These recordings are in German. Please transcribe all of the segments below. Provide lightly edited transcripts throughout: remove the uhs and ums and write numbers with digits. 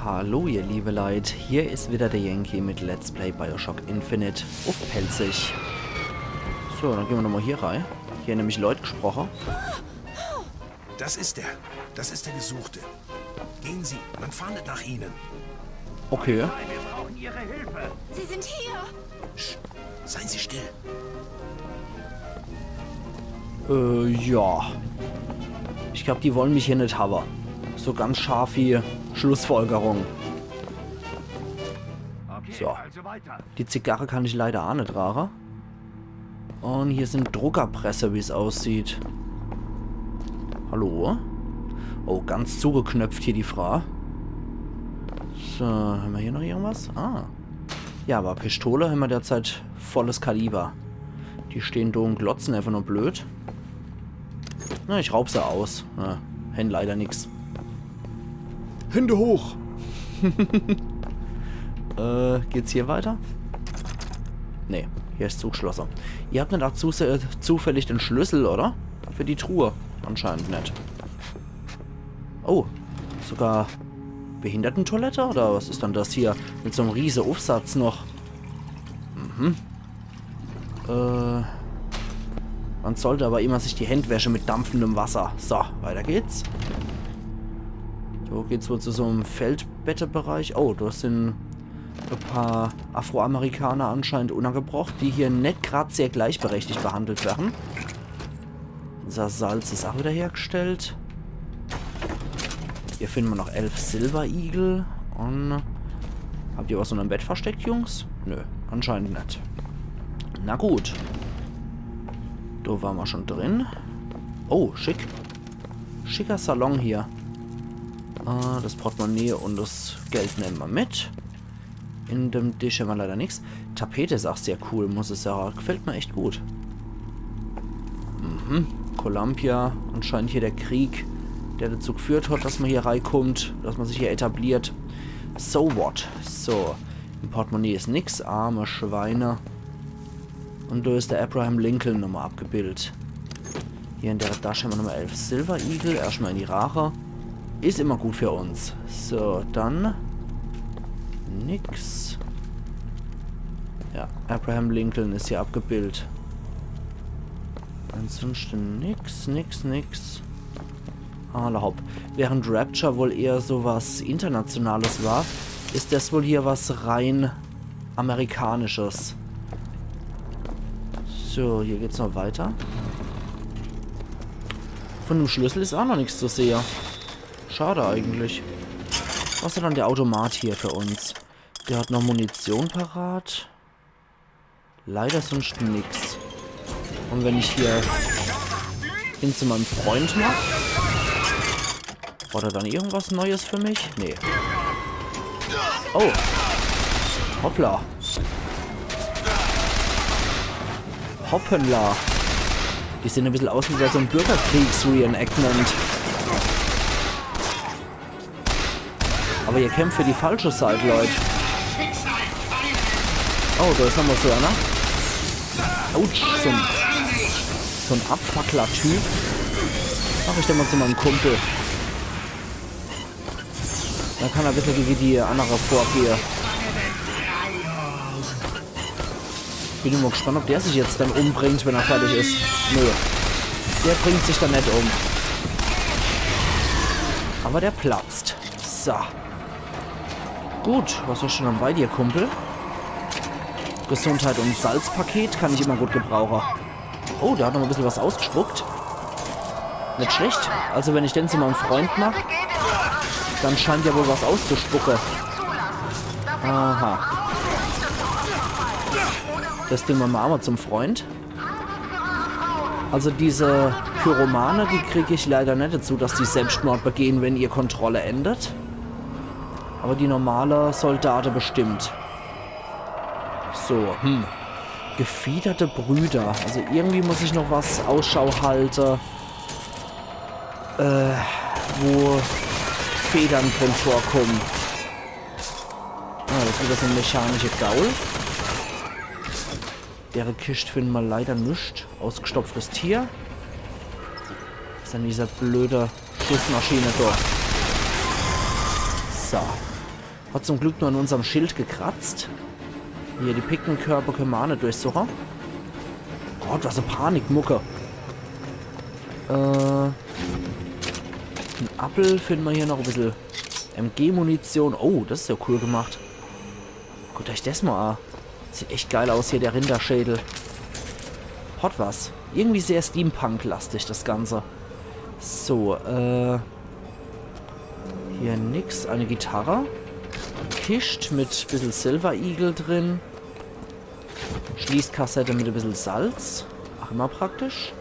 Hallo ihr liebe Leute, hier ist wieder der Yankee mit Let's Play Bioshock Infinite auf Pelzig. So, dann gehen wir nochmal hier rein. Hier nämlich Leute gesprochen. Das ist der Gesuchte. Gehen Sie, man fahndet nach Ihnen. Okay. Wir brauchen Ihre Hilfe. Sie sind hier! Psst, seien Sie still. Ja. Ich glaube, die wollen mich hier nicht haben. So ganz scharf wie Schlussfolgerung. Okay, So. also weiter. Die Zigarre kann ich leider auch nicht rauchen. Und hier sind Druckerpresse, wie es aussieht. Hallo? Oh, ganz zugeknöpft hier die Frau. So, haben wir hier noch irgendwas? Ah. Ja, aber Pistole haben wir derzeit volles Kaliber. Die stehen da und glotzen einfach nur blöd. Na, ich raub sie aus. Na, haben leider nichts. Hände hoch! Geht's hier weiter? Nee, hier ist zugeschlossen. Ihr habt nicht auch zufällig den Schlüssel, oder? Für die Truhe. Anscheinend nicht. Oh, sogar Behindertentoilette? Oder was ist dann das hier? Mit so einem riesen Aufsatz noch. Mhm. Man sollte aber immer sich die Hände waschen mit dampfendem Wasser. So, weiter geht's. So geht's wohl zu so einem Feldbettebereich. Oh, da sind ein paar Afroamerikaner anscheinend untergebracht, die hier nicht gerade sehr gleichberechtigt behandelt werden. Unser Salz ist auch wieder hergestellt. Hier finden wir noch 11 Silber-Igel. Und habt ihr was unter dem Bett versteckt, Jungs? Nö, anscheinend nicht. Na gut. Da waren wir schon drin. Oh, schick. Schicker Salon hier. Das Portemonnaie und das Geld nehmen wir mit. In dem Tisch haben wir leider nichts. Tapete ist auch sehr cool, muss ich sagen. Gefällt mir echt gut. Mhm. Columbia. Anscheinend hier der Krieg, der dazu geführt hat, dass man hier reinkommt, dass man sich hier etabliert. So what? So. Im Portemonnaie ist nix. Arme Schweine. Und da ist der Abraham Lincoln nochmal abgebildet. Hier in der Tasche haben wir nochmal 11 Silber-Igel. Erstmal in die Rache. Ist immer gut für uns. So, dann... Nix. Ja, Abraham Lincoln ist hier abgebildet. Ansonsten nix. Hopp. Während Rapture wohl eher sowas Internationales war, ist das wohl hier was rein Amerikanisches. So, hier geht's noch weiter. Von dem Schlüssel ist auch noch nichts zu sehen. Schade eigentlich. Was ist dann der Automat hier für uns? Der hat noch Munition parat. Leider sonst nichts. Und wenn ich hier hin zu meinem Freund mache, war da dann irgendwas Neues für mich? Nee. Oh. Hoppla. Hoppenla. Die sehen ein bisschen aus wie bei so einem Bürgerkriegs-Reenactment. Aber ihr kämpft für die falsche Seite, Leute. Oh, da ist nochmal so einer. Autsch, so ein Abfackler-Typ. Mach ich den mal zu meinem Kumpel. Dann kann er ein bisschen gegen die andere vorgehen. Bin mal gespannt, ob der sich jetzt dann umbringt, wenn er fertig ist. Nö. Der bringt sich dann nicht um. Aber der platzt. So. Gut, was ist schon dann bei dir, Kumpel? Gesundheit und Salzpaket kann ich immer gut gebrauchen. Oh, da hat noch ein bisschen was ausgespuckt. Nicht schlecht. Also wenn ich den zu meinem Freund mache, dann scheint ja wohl was auszuspucken. Aha. Das Ding machen wir mal zum Freund. Also diese Pyromane, die kriege ich leider nicht dazu, dass die Selbstmord begehen, wenn ihr Kontrolle endet. Aber die normale Soldaten bestimmt. So, gefiederte Brüder. Also irgendwie muss ich noch was Ausschau halten. Wo Federn drin vorkommen. Ah, das ist wieder so ein mechanischer Gaul. Deren Kiste finden wir leider nicht. Ausgestopftes Tier. Was ist denn dieser blöde Schussmaschine da? So. Hat zum Glück nur an unserem Schild gekratzt. Hier, die Piknikkörper können wir auch nicht durchsuchen. Gott, was eine Panikmucke. Ein Apfel finden wir hier noch ein bisschen MG-Munition. Oh, das ist ja cool gemacht. Guckt euch das mal an. Sieht echt geil aus hier, der Rinderschädel. Hat was. Irgendwie sehr Steampunk-lastig, das Ganze. So, hier nix. Eine Gitarre. Kist mit ein bisschen Silver Eagle drin. Schließkassette mit ein bisschen Salz. Ach, immer praktisch.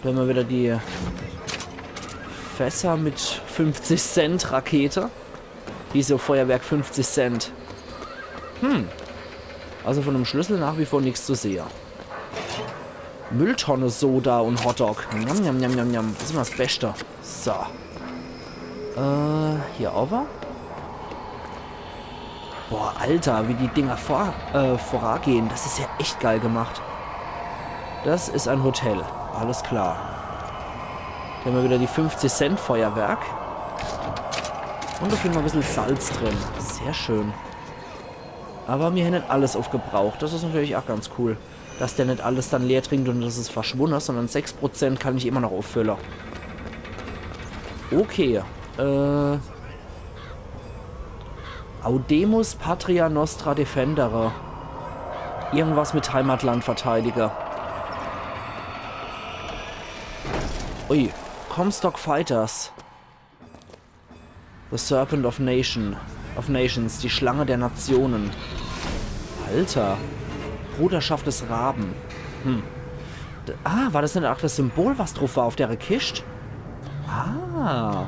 Da haben wir wieder die Fässer mit 50 Cent Rakete. Wieso Feuerwerk 50 Cent? Also von einem Schlüssel nach wie vor nichts zu sehen. Mülltonne, Soda und Hotdog. Njam, njam, njam, njam, njam. Das ist immer das Beste. So. Hier over. Boah, Alter, wie die Dinger vorangehen. Das ist ja echt geil gemacht. Das ist ein Hotel. Alles klar. Hier haben wir wieder die 50 Cent Feuerwerk. Und da finden wir ein bisschen Salz drin. Sehr schön. Aber mir hier nicht alles aufgebraucht. Das ist natürlich auch ganz cool. Dass der nicht alles dann leer trinkt und das ist verschwunden, sondern 6% kann ich immer noch auffüllen. Okay. Audemus Patria Nostra Defendere. Irgendwas mit Heimatlandverteidiger. Ui. Comstock Fighters. The Serpent of Nations. Die Schlange der Nationen. Alter. Bruderschaft des Raben. War das nicht auch das Symbol, was drauf war auf der Kiste? Das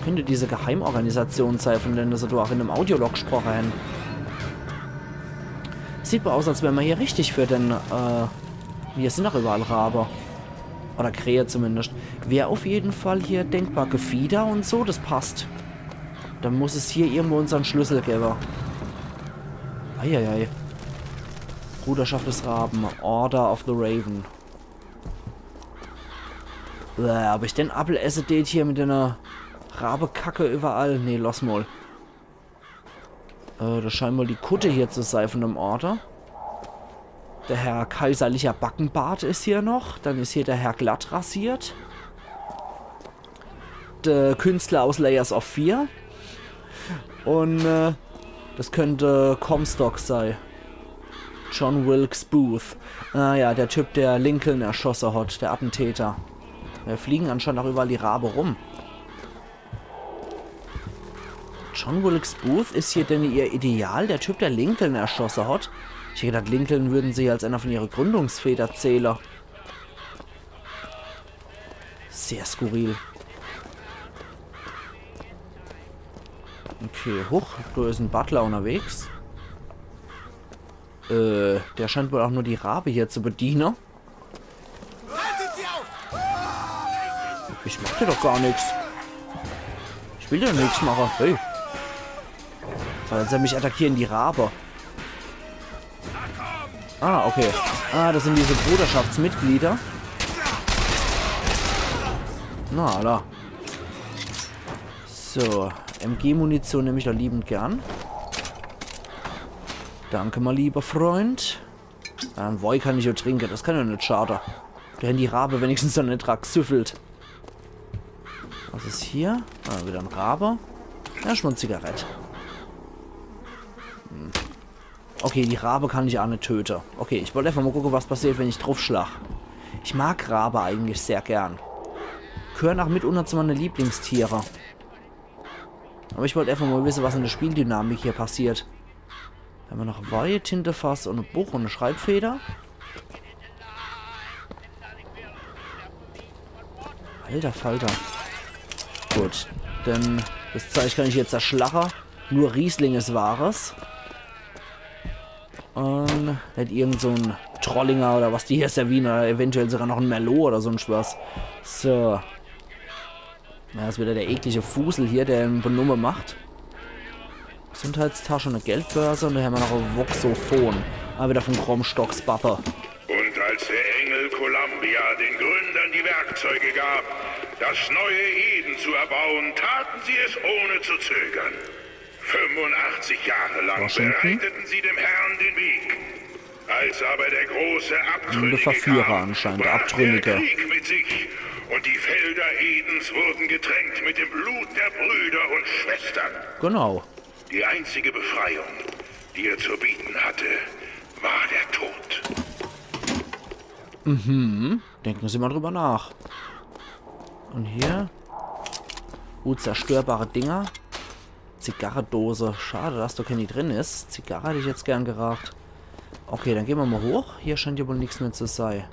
könnte diese Geheimorganisation sein, von der du auch in einem Audiolog gesprochen hast. Sieht mal aus, als wären wir hier richtig für den, hier sind auch überall Rabe. Oder Krähe zumindest. Wäre auf jeden Fall hier denkbar Gefieder und so, das passt. Dann muss es hier irgendwo unseren Schlüssel geben. Eieiei. Bruderschaft des Raben. Order of the Raven. Aber ich den Apfel esse, det hier mit einer Rabe-Kacke überall. Nee, lass mal. Das scheint mal die Kutte hier zu sein von dem Order. Der Herr kaiserlicher Backenbart ist hier noch. Dann ist hier der Herr glatt rasiert. Der Künstler aus Layers of Fear. Und das könnte Comstock sein. John Wilkes Booth. Ja, der Typ, der Lincoln erschossen hat. Der Attentäter. Wir fliegen anscheinend auch überall die Rabe rum. John Wilkes Booth, ist hier denn ihr Ideal? Der Typ, der Lincoln erschossen hat? Ich hätte gedacht, Lincoln würden sie als einer von ihren Gründungsväter zählen. Sehr skurril. Okay, hoch. Da ist ein Butler unterwegs. Der scheint wohl auch nur die Rabe hier zu bedienen. Ich mach dir doch gar nichts. Ich will dir nichts machen. Hey. Soll er mich attackieren, die Rabe? Okay. Das sind diese Bruderschaftsmitglieder. Na, da. So. MG-Munition nehme ich doch liebend gern. Danke, mein lieber Freund. Ein Woi kann ich ja trinken. Das kann ja nicht schaden. Da die Rabe wenigstens dann nicht süffelt. Was ist hier? Wieder ein Rabe. Ja, schon eine Zigarette. Okay, die Rabe kann ich auch nicht töten. Okay, ich wollte einfach mal gucken, was passiert, wenn ich drauf schlag. Ich mag Rabe eigentlich sehr gern. Gehören auch mitunter zu meinen Lieblingstiere. Aber ich wollte einfach mal wissen, was in der Spieldynamik hier passiert. Da haben wir noch Weihe, Tintefass und ein Buch und eine Schreibfeder. Alter Falter. Gut, denn das Zeichen kann ich jetzt erschlachen. Nur Riesling ist Wahres. Und nicht irgend so ein Trollinger oder was die hier servieren. Oder eventuell sogar noch ein Merlot oder so ein Spaß. So. Ja, das ist wieder der eklige Fusel hier, der einen Benummer macht. Gesundheitstasche, eine Geldbörse und da haben wir noch ein Voxophon. Wieder von Kromstocks Bappe. Und als der Engel Columbia den Gründern die Werkzeuge gab, das neue Eden zu erbauen, taten sie es ohne zu zögern. 85 Jahre lang Washington. bereiteten sie dem Herrn den Weg. Als aber der große Abtrünnige Verführer kam, anscheinend, brach Abtrünnige. der Krieg mit sich und die Felder Edens wurden getränkt mit dem Blut der Brüder und Schwestern. Genau. Die einzige Befreiung, die er zu bieten hatte, war der Tod. Denken Sie mal drüber nach. Und hier? Zerstörbare Dinger. Zigarredose. Schade, dass da keine drin ist. Zigarre hätte ich jetzt gern geraucht. Okay, dann gehen wir mal hoch. Hier scheint ja wohl nichts mehr zu sein.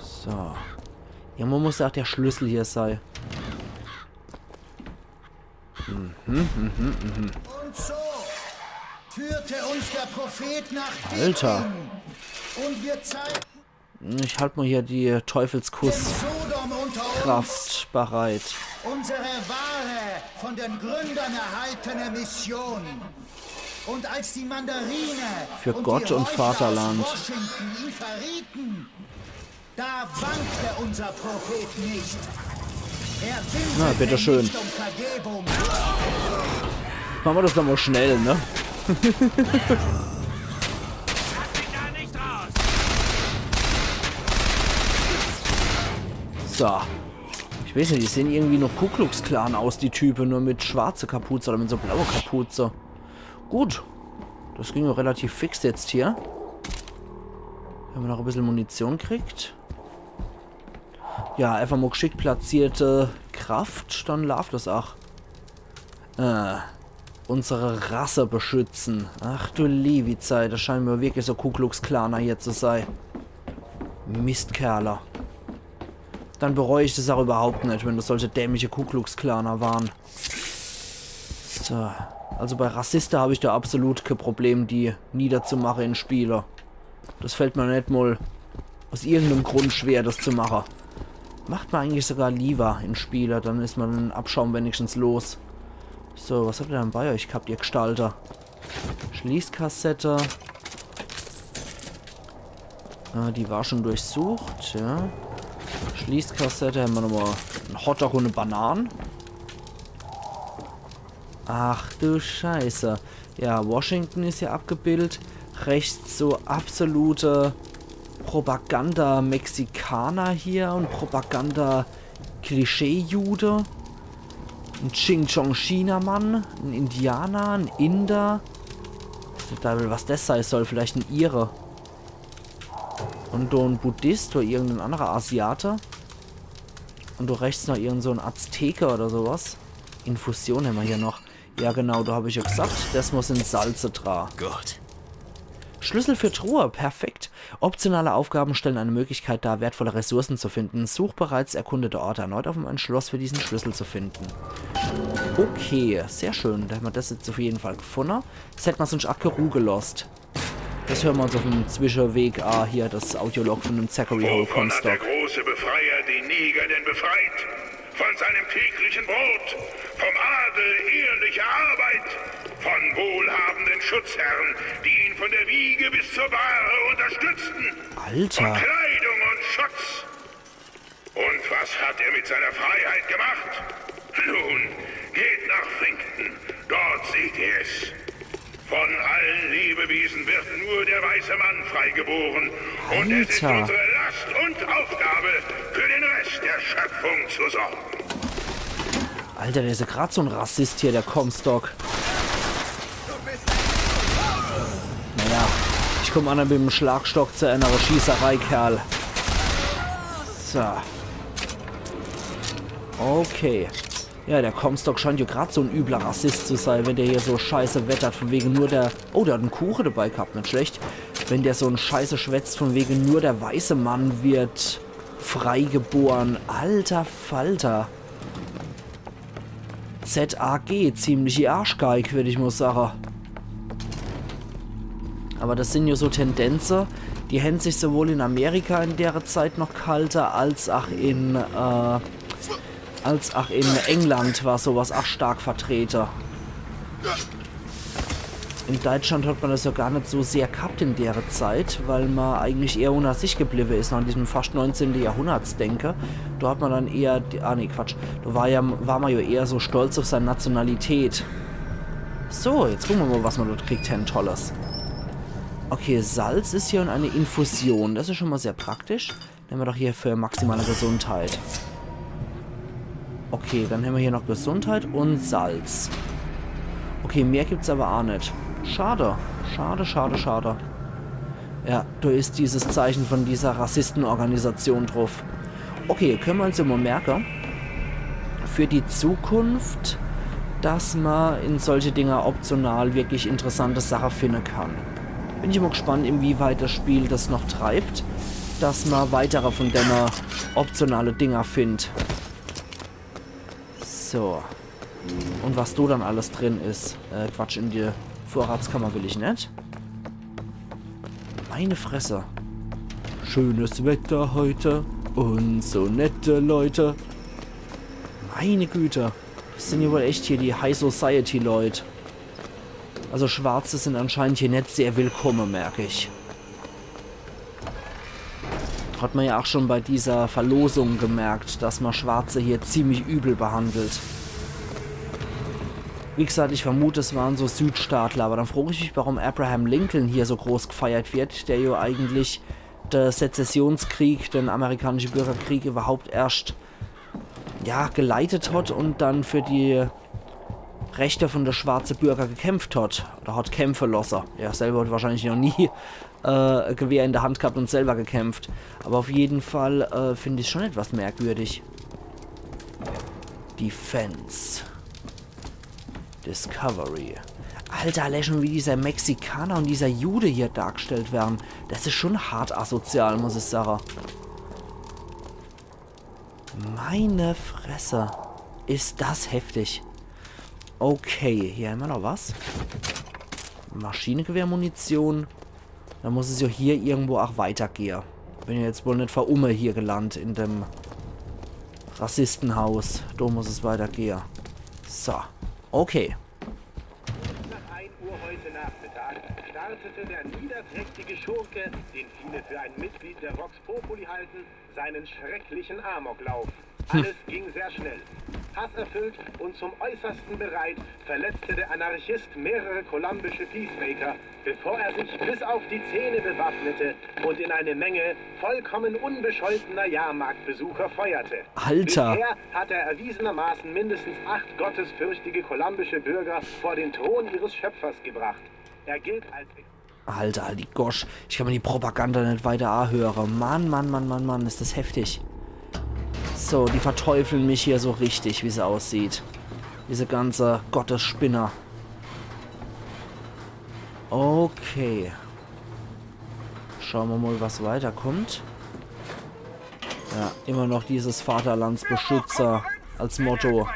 So. Irgendwo muss ja auch der Schlüssel hier sein. Und so führte uns der Prophet nach Alter. Bethlehem. Und wir zeigten Ich halte mal hier die Teufelskuss-Kraft Sodom unter uns, bereit. unsere wahre, von den Gründern erhaltene Mission. Und als die Mandarine Für und Gott die und Heuchler Vaterland. aus Washington ihn verrieten, da wankte unser Prophet nicht. Er Na, winselte bitteschön. nicht um Vergebung. Machen wir das doch mal schnell, ne? So. Ich weiß nicht, die sehen irgendwie noch Ku Klux Klan aus, die Typen, nur mit schwarzer Kapuze oder mit so blauer Kapuze. Gut. Das ging ja relativ fix jetzt hier. Wenn man noch ein bisschen Munition kriegt. Ja, einfach mal geschickt platzierte Kraft, dann läuft das auch. Unsere Rasse beschützen. Ach du liebe Zeit, das scheint mir wirklich so Ku Klux Klaner hier zu sein. Mistkerler. Dann bereue ich das auch überhaupt nicht, wenn das solche dämliche Ku Klux Klaner waren. So. Also bei Rassisten habe ich da absolut kein Problem, die niederzumachen in Spieler. Das fällt mir nicht mal aus irgendeinem Grund schwer, das zu machen. Macht man eigentlich sogar lieber in Spieler, dann ist man den Abschaum wenigstens los. So, was habt ihr denn bei euch gehabt, ihr Gestalter? Schließkassette. Die war schon durchsucht, ja. Schließkassette, haben wir nochmal einen Hotdog und eine Bananen. Ach du Scheiße. Ja, Washington ist ja abgebildet. Rechts so absolute Propaganda-Mexikaner hier und Propaganda-Klischee-Jude. Ein Ching-Chong-China-Mann, ein Indianer, ein Inder. Was das sein soll, vielleicht ein Ire. Und du ein Buddhist oder irgendein anderer Asiate. Und du rechts noch irgend so ein Azteker oder sowas. Infusion haben wir hier noch. Ja genau, da habe ich ja gesagt, das muss in Salze dran. Gut. Schlüssel für Truhe, perfekt. Optionale Aufgaben stellen eine Möglichkeit dar, wertvolle Ressourcen zu finden. Such bereits erkundete Orte erneut auf, um ein Schloss für diesen Schlüssel zu finden. Okay, sehr schön. Da haben wir das jetzt auf jeden Fall gefunden. Das hätten wir sonst auch Ruhe gelost. Das hören wir uns auf dem Zwischenweg hier, das Audiolog von dem Zachary Hole Wovon hat der Comstock. große Befreier die Neger denn befreit? Von seinem täglichen Brot, vom Adel ehrlicher Arbeit, von wohlhabenden Schutzherren, die ihn von der Wiege bis zur Bahre unterstützten, von Alter, Kleidung und Schutz. Und was hat er mit seiner Freiheit gemacht? Nun, geht nach Finkton, dort seht ihr es. Von allen Lebewesen wird nur der weiße Mann freigeboren. Und es ist Alter. unsere Last und Aufgabe, für den Rest der Schöpfung zu sorgen. Alter, der ist ja gerade so ein Rassist hier, der Comstock. Naja, ich komme an mit dem Schlagstock zu einer Schießerei, Kerl. So. Okay. Ja, der Comstock scheint ja gerade so ein übler Rassist zu sein, wenn der hier so scheiße wettert, von wegen nur der... Oh, der hat einen Kuchen dabei gehabt, nicht schlecht. Wenn der so ein Scheiße schwätzt, von wegen nur der weiße Mann wird freigeboren. Alter Falter. ZAG, ziemliche Arschgeig, würde ich mal sagen. Aber das sind ja so Tendenzen, die hätten sich sowohl in Amerika in der Zeit noch kalter, als auch in England war sowas auch stark vertreten. In Deutschland hat man das ja gar nicht so sehr gehabt in der Zeit, weil man eigentlich eher unter sich geblieben ist, nach diesem fast 19. Jahrhundertsdenke. Da hat man dann eher, da war man ja eher so stolz auf seine Nationalität. So, jetzt gucken wir mal, was man dort kriegt, Herrn Tolles. Okay, Salz ist hier und eine Infusion, das ist schon mal sehr praktisch. Nehmen wir doch hier für maximale Gesundheit. Okay, dann haben wir hier noch Gesundheit und Salz. Okay, mehr gibt's aber auch nicht. Schade. Schade, schade, schade. Ja, da ist dieses Zeichen von dieser Rassistenorganisation drauf. Okay, können wir uns immer merken. Für die Zukunft, dass man in solche Dinge optional wirklich interessante Sachen finden kann. Bin ich immer gespannt, inwieweit das Spiel das noch treibt, dass man weitere von den optionale Dinger findet. So. Und was da dann alles drin ist. Quatsch, in die Vorratskammer will ich nicht. Meine Fresse. Schönes Wetter heute und so nette Leute. Meine Güte. Das sind ja wohl echt hier die High Society Leute. Also Schwarze sind anscheinend hier nicht sehr willkommen, merke ich. Hat man ja auch schon bei dieser Verlosung gemerkt, dass man Schwarze hier ziemlich übel behandelt. Wie gesagt, ich vermute, es waren so Südstaatler, aber dann frage ich mich, warum Abraham Lincoln hier so groß gefeiert wird, der ja eigentlich den Sezessionskrieg, den amerikanischen Bürgerkrieg überhaupt erst, ja, geleitet hat und dann für die Rechte von der schwarzen Bürger gekämpft hat. Oder hat Kämpfe lassen. Er selber hat wahrscheinlich noch nie ein Gewehr in der Hand gehabt und selber gekämpft. Aber auf jeden Fall finde ich es schon etwas merkwürdig. Defense. Discovery. Alter, allein schon wie dieser Mexikaner und dieser Jude hier dargestellt werden. Das ist schon hart asozial, muss ich sagen. Meine Fresse. Ist das heftig. Okay, hier haben wir noch was. Maschinengewehrmunition. Dann muss es ja hier irgendwo auch weitergehen. Bin ja jetzt wohl nicht verumme hier gelandet in dem Rassistenhaus. Da muss es weitergehen. So. Okay. Nach 1 Uhr heute Nachmittag startete der niederträchtige Schurke, den viele für ein Mitglied der Vox Populi halten, seinen schrecklichen Amoklauf. Alles ging sehr schnell. Hasserfüllt und zum Äußersten bereit, verletzte der Anarchist mehrere kolumbische Peacemaker, bevor er sich bis auf die Zähne bewaffnete und in eine Menge vollkommen unbescholtener Jahrmarktbesucher feuerte. Alter! Bisher hat er erwiesenermaßen mindestens 8 gottesfürchtige kolumbische Bürger vor den Thron ihres Schöpfers gebracht. Er gilt als... Alter, die Gosch. Ich kann mir die Propaganda nicht weiter anhören. Mann, Mann, Mann, Mann, Mann, ist das heftig. So, die verteufeln mich hier so richtig, wie es aussieht. Diese ganze Gottesspinner. Okay. Schauen wir mal, was weiterkommt. Ja, immer noch dieses Vaterlandsbeschützer als Motto.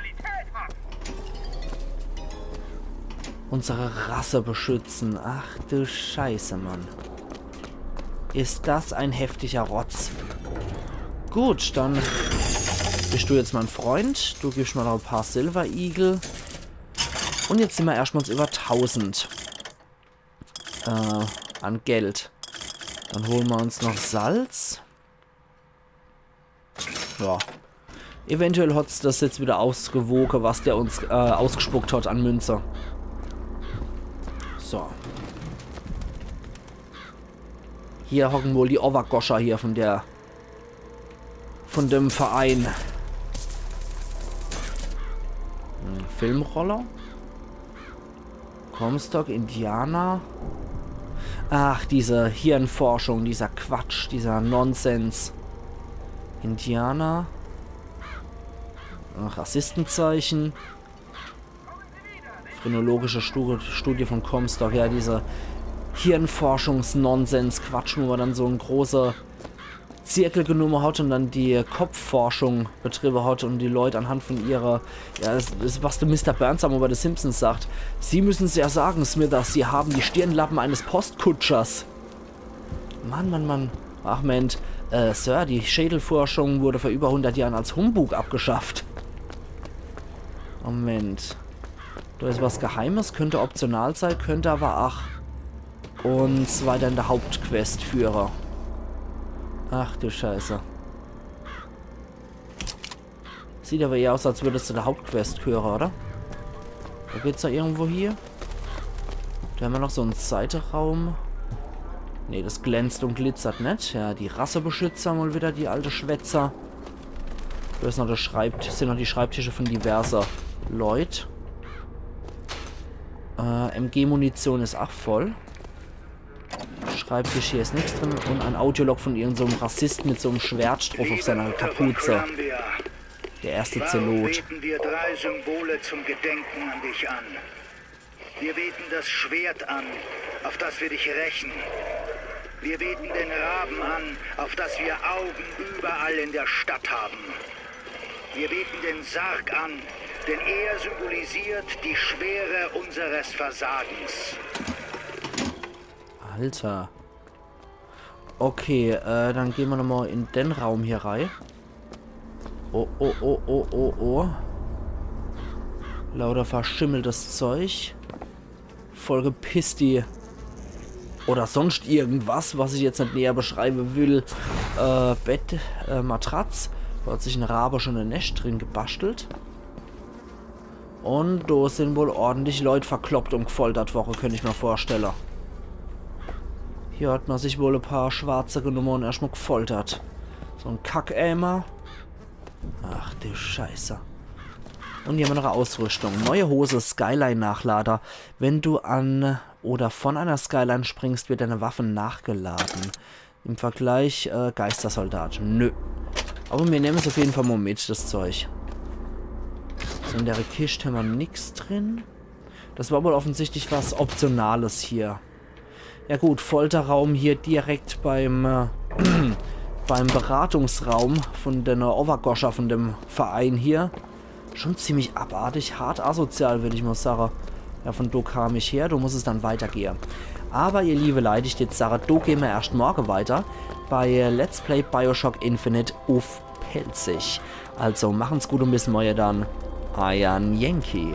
Unsere Rasse beschützen. Ach du Scheiße, Mann. Ist das ein heftiger Rotz. Gut, dann bist du jetzt mein Freund. Du gibst mal noch ein paar Silver Eagle. Und jetzt sind wir erstmals über 1000 an Geld. Dann holen wir uns noch Salz. Ja. Eventuell hat es das jetzt wieder ausgewogen, was der uns ausgespuckt hat an Münze. So. Hier hocken wohl die Overgoscher hier von dem Verein. Filmroller. Comstock, Indianer. Ach, diese Hirnforschung, dieser Quatsch, dieser Nonsens. Indianer. Rassistenzeichen. Phrenologische Studie von Comstock. Ja, diese Hirnforschungs-Nonsens-Quatsch, wo man dann so ein großer Zirkel genommen hat und dann die Kopfforschung betrieben hat und die Leute anhand von ihrer, ja, das ist, was der Mr. Burns aber bei The Simpsons sagt. Sie müssen es ja sagen, Smithers, Sie haben die Stirnlappen eines Postkutschers. Mann, Mann, Mann. Ach, Moment. Sir, die Schädelforschung wurde vor über 100 Jahren als Humbug abgeschafft. Moment. Da ist was Geheimes, könnte optional sein, könnte aber auch uns weiter in der Hauptquest führen. Ach du Scheiße. Sieht aber eher aus, als würdest du der Hauptquest hören, oder? Da geht's da irgendwo hier. Da haben wir noch so einen Seitenraum. Ne, das glänzt und glitzert nicht. Ja, die Rassebeschützer mal wieder, die alte Schwätzer. Da ist noch der sind noch die Schreibtische von diverser Leute. MG-Munition ist auch voll. Schreibtisch, hier ist nichts drin. Und ein Audiolog von irgendeinem so Rassist mit so einem Schwert drauf auf seiner Kapuze. Der erste Zelot. Beten wir 3 Symbole zum Gedenken an dich an. Wir beten das Schwert an, auf das wir dich rächen. Wir beten den Raben an, auf das wir Augen überall in der Stadt haben. Wir beten den Sarg an, denn er symbolisiert die Schwere unseres Versagens. Alter. Okay, dann gehen wir nochmal in den Raum hier rein. Oh, oh, oh, oh, oh, oh. Lauter verschimmeltes Zeug. Voll gepisst die. Oder sonst irgendwas, was ich jetzt nicht näher beschreiben will. Bett, Matratz. Da hat sich ein Rabe schon ein Nest drin gebastelt. Und da sind wohl ordentlich Leute verkloppt und gefoltert worden, könnte ich mir vorstellen. Hier hat man sich wohl ein paar Schwarze genommen und erstmal gefoltert. So ein Kackeimer. Ach du Scheiße. Und hier haben wir noch eine Ausrüstung. Neue Hose, Skyline-Nachlader. Wenn du an oder von einer Skyline springst, wird deine Waffe nachgeladen. Im Vergleich Geistersoldat. Nö. Aber wir nehmen es auf jeden Fall mal mit, das Zeug. So, in der Kiste haben wir nichts drin. Das war wohl offensichtlich was Optionales hier. Ja gut, Folterraum hier direkt beim beim Beratungsraum von der Overgoscha, von dem Verein hier. Schon ziemlich abartig, hart asozial, würde ich mal sagen. Ja, von da kam ich her, du musst es dann weitergehen. Aber ihr liebe Leute, ich jetzt sage, da gehen wir erst morgen weiter bei Let's Play Bioshock Infinite auf Pelzig. Also machen's gut und bis morgen dann. Ian Yankee.